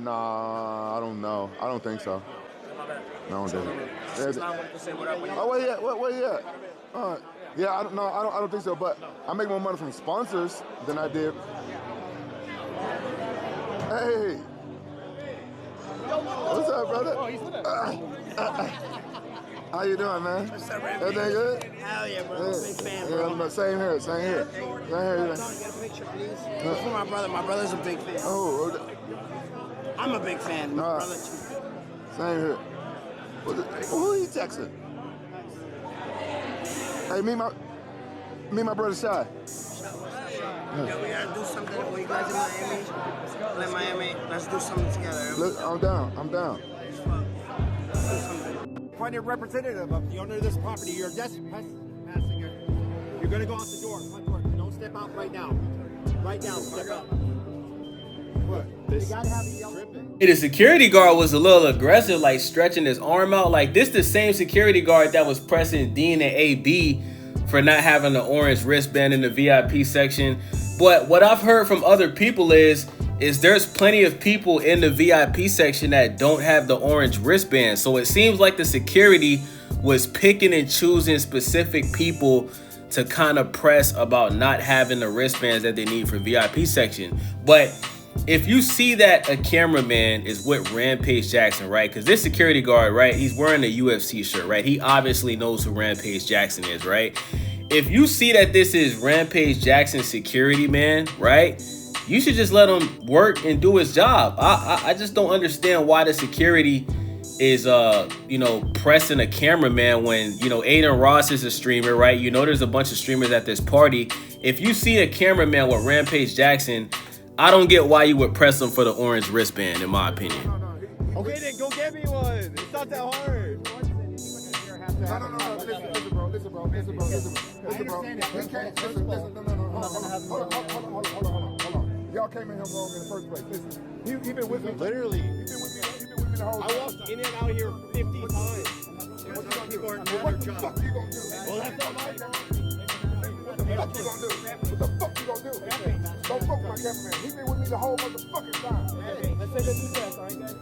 Nah, I don't know. I don't think so. No, I don't think so. Oh, where you at? Yeah, I don't think so. But I make more money from sponsors than I did. Hey, what's up, brother? Oh, he's with us. How you doing, man? What's up, Rampage? Everything good? Hell yeah, bro. Yeah. Big fan, bro. Yeah, same here. Get a picture, please. This for my brother. My brother's a big fan. Oh, I'm a big fan. My brother too. same here. Who are you texting? Hey, me my brother Shy. Yeah, we gotta do something. When you guys in Miami, let's do something together. Look, I'm down. Appointed representative of the owner of this property. You're just passing it. You're gonna go out the door. Front door. Don't step out right now. Right now, step out. What? You gotta have it tripping. The security guard was a little aggressive, like stretching his arm out. Like this the same security guard that was pressing Dean and AB for not having the orange wristband in the VIP section. But what I've heard from other people is there's plenty of people in the VIP section that don't have the orange wristband. So it seems like the security was picking and choosing specific people to kind of press about not having the wristbands that they need for VIP section. But if you see that a cameraman is with Rampage Jackson, right? Because this security guard, right, he's wearing a UFC shirt, right? He obviously knows who Rampage Jackson is, right? If you see that this is Rampage Jackson's security man, right, you should just let him work and do his job. I just don't understand why the security is, pressing a cameraman when, Adin Ross is a streamer, right? There's a bunch of streamers at this party. If you see a cameraman with Rampage Jackson, I don't get why you would press him for the orange wristband, in my opinion. Okay, then go get me one. It's not that hard. No. Listen, bro. He can't. Hold on. Y'all came in here wrong in the first place. Listen, he been with me. Literally. He been with me the whole time. I walked in and out here 50 times. What the fuck you gonna do? Well, that's not my job. What the fuck you gonna do? Don't fuck my cameraman. He been with me the whole motherfucking time. Let's take a new test, all right, guys?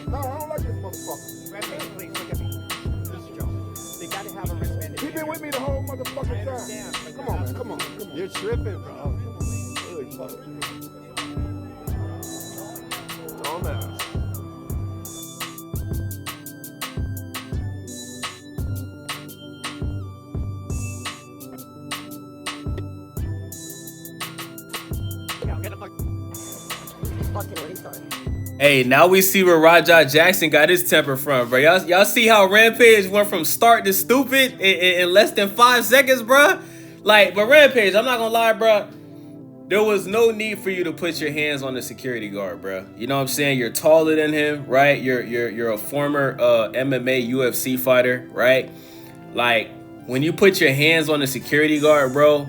No, I don't like this motherfucker. Rampage, please, look at me. This is Joe. They gotta have a wristband. He been with me the whole motherfucking time. Come on, man. Come on. You're tripping, bro. Holy fuck. Dumbass. Hey, now we see where Raja Jackson got his temper from, bro. Y'all see how Rampage went from start to stupid in less than 5 seconds, bro? But Rampage, I'm not gonna lie, bro. There was no need for you to put your hands on the security guard, bro. You know what I'm saying? You're taller than him, right? You're a former MMA UFC fighter, right? When you put your hands on the security guard, bro,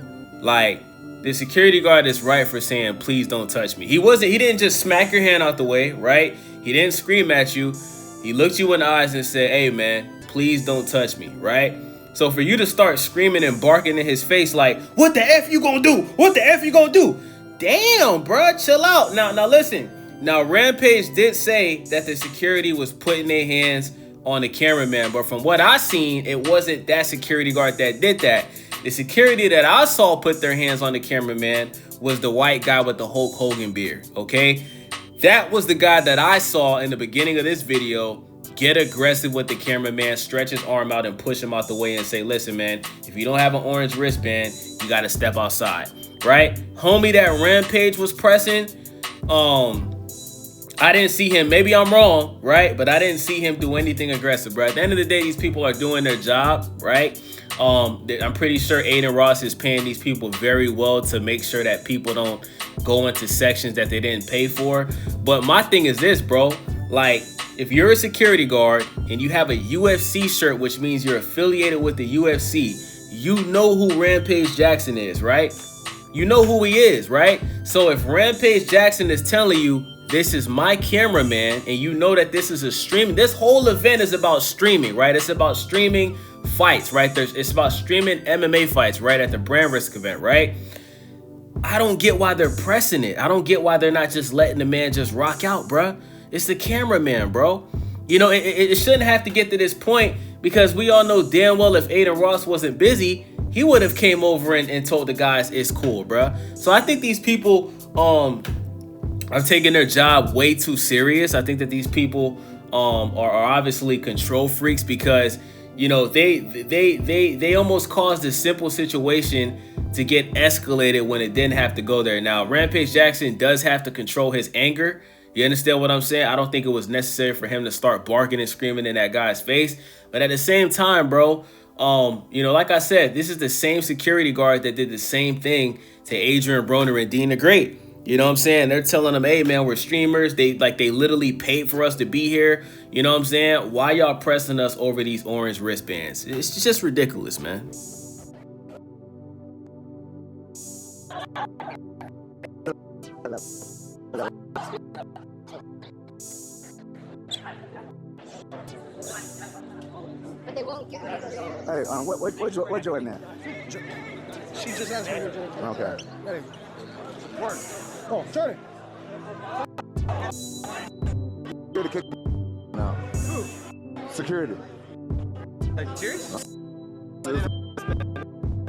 the security guard is right for saying, please don't touch me. He didn't just smack your hand out the way, right? He didn't scream at you. He looked you in the eyes and said, hey, man, please don't touch me, right? So for you to start screaming and barking in his face like, what the F you gonna do? What the F you gonna do? Damn, bro, chill out. Now listen. Now, Rampage did say that the security was putting their hands on the cameraman, but from what I seen, it wasn't that security guard that did that. The security that I saw put their hands on the cameraman was the white guy with the Hulk Hogan beard, okay? That was the guy that I saw in the beginning of this video get aggressive with the cameraman, stretch his arm out and push him out the way and say, listen, man, if you don't have an orange wristband, you got to step outside, right? Homie that Rampage was pressing, I didn't see him. Maybe I'm wrong, right? But I didn't see him do anything aggressive, bro. At the end of the day, these people are doing their job, right? I'm pretty sure Adin Ross is paying these people very well to make sure that people don't go into sections that they didn't pay for. But my thing is this, bro. If you're a security guard and you have a UFC shirt, which means you're affiliated with the UFC, you know who Rampage Jackson is, right? You know who he is, right? So if Rampage Jackson is telling you, this is my cameraman, and you know that this is a streaming, this whole event is about streaming, right? It's about streaming fights, right? It's about streaming MMA fights, right? At the Brand Risk event, right? I don't get why they're pressing it. I don't get why they're not just letting the man just rock out, bruh. It's the cameraman, bro. You know, it shouldn't have to get to this point because we all know damn well if Adin Ross wasn't busy, he would have came over and told the guys it's cool, bruh. So I think these people are taking their job way too serious. I think that these people are obviously control freaks because, you know, they almost caused a simple situation to get escalated when it didn't have to go there. Now, Rampage Jackson does have to control his anger. You understand what I'm saying? I don't think it was necessary for him to start barking and screaming in that guy's face. But at the same time, bro, you know, like I said, this is the same security guard that did the same thing to Adrian Broner and Dean the Great. You know what I'm saying? They're telling them, hey, man, we're streamers. They literally paid for us to be here. You know what I'm saying? Why y'all pressing us over these orange wristbands? It's just ridiculous, man. But they won't get it. Hey, what Jordan at? She just asked me to join. Okay. Hey, work. Oh, Jordan. Security kick. No. Who? Security. Are you serious? We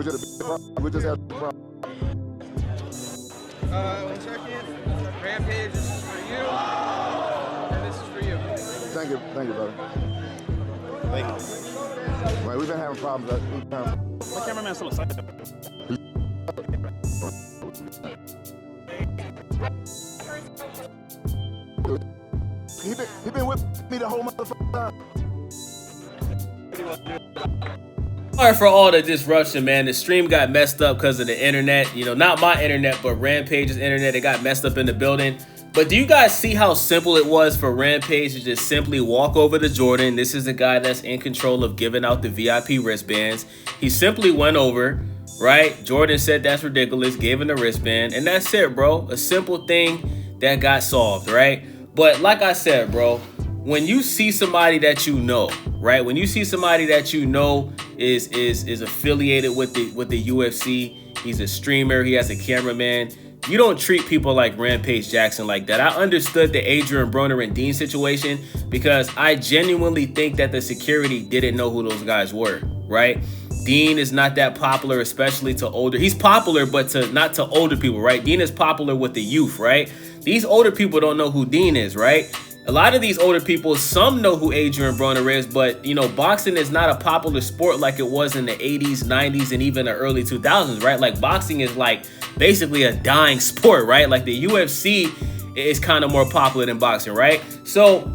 just had a problem. 1 second. Rampage, this is for you. And this is for you. Thank you, brother. Thank you. Right, we've been having problems. My cameraman's still asleep. He been with me the whole motherfucking time. Sorry for all the disruption, man. The stream got messed up because of the internet. You know, not my internet, but Rampage's internet. It got messed up in the building. But do you guys see how simple it was for Rampage to just simply walk over to Jordan? This is the guy that's in control of giving out the VIP wristbands. He simply went over, right? Jordan said that's ridiculous, gave him the wristband, and that's it, bro. A simple thing that got solved, right? But like I said, bro, when you see somebody that you know, right? When you see somebody that you know is affiliated with the UFC, he's a streamer, he has a cameraman, you don't treat people like Rampage Jackson like that. I understood the Adrian Broner and Dean situation because I genuinely think that the security didn't know who those guys were, right? Dean is not that popular, especially to older. He's popular, but not to older people, right? Dean is popular with the youth, right? These older people don't know who Dean is, right? A lot of these older people, some know who Adrian Broner is, but, you know, boxing is not a popular sport like it was in the 80s, 90s, and even the early 2000s, right? Like, boxing is, like, basically a dying sport, right? Like, the UFC is kind of more popular than boxing, right? So,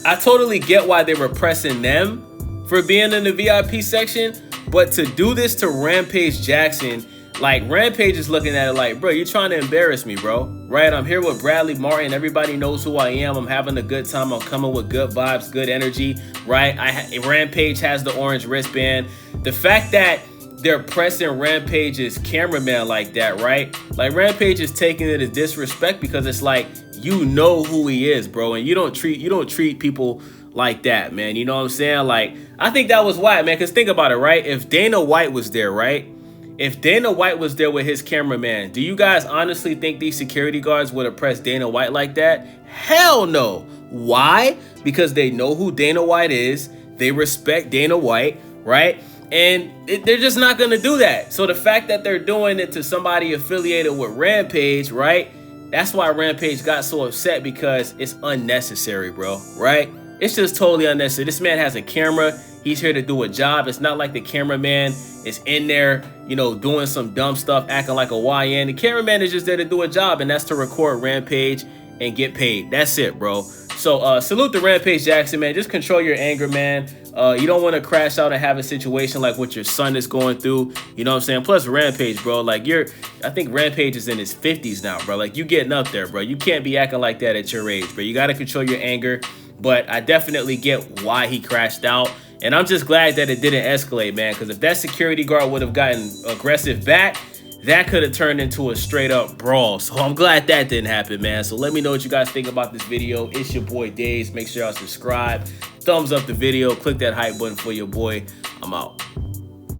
I totally get why they were pressing them for being in the VIP section, but to do this to Rampage Jackson, like, Rampage is looking at it like, bro, you're trying to embarrass me, bro, right? I'm here with Bradley Martin. Everybody knows who I am. I'm having a good time. I'm coming with good vibes, good energy, right? Rampage has the orange wristband. The fact that they're pressing Rampage's cameraman like that, right? Like, Rampage is taking it as disrespect because it's like, you know who he is, bro, and you don't treat people like that, man. You know what I'm saying? Like, I think that was why, man, because think about it, right? If Dana White was there, right? If Dana White was there with his cameraman, do you guys honestly think these security guards would have pressed Dana White like that? Hell no. Why? Because they know who Dana White is. They respect Dana White, right? And they're just not going to do that. So the fact that they're doing it to somebody affiliated with Rampage, right? That's why Rampage got so upset, because it's unnecessary, bro, right? It's just totally unnecessary. This man has a camera. He's here to do a job. It's not like the cameraman is in there, you know, doing some dumb stuff, acting like a YN. The cameraman is just there to do a job, and that's to record Rampage and get paid. That's it, bro. So salute to Rampage Jackson, man. Just control your anger, man. You don't want to crash out and have a situation like what your son is going through. You know what I'm saying? Plus Rampage, bro. Like, I think Rampage is in his 50s now, bro. Like, you getting up there, bro. You can't be acting like that at your age, bro. You got to control your anger. But I definitely get why he crashed out. And I'm just glad that it didn't escalate, man. Because if that security guard would have gotten aggressive back, that could have turned into a straight up brawl. So I'm glad that didn't happen, man. So let me know what you guys think about this video. It's your boy Daze. Make sure y'all subscribe. Thumbs up the video. Click that hype button for your boy. I'm out.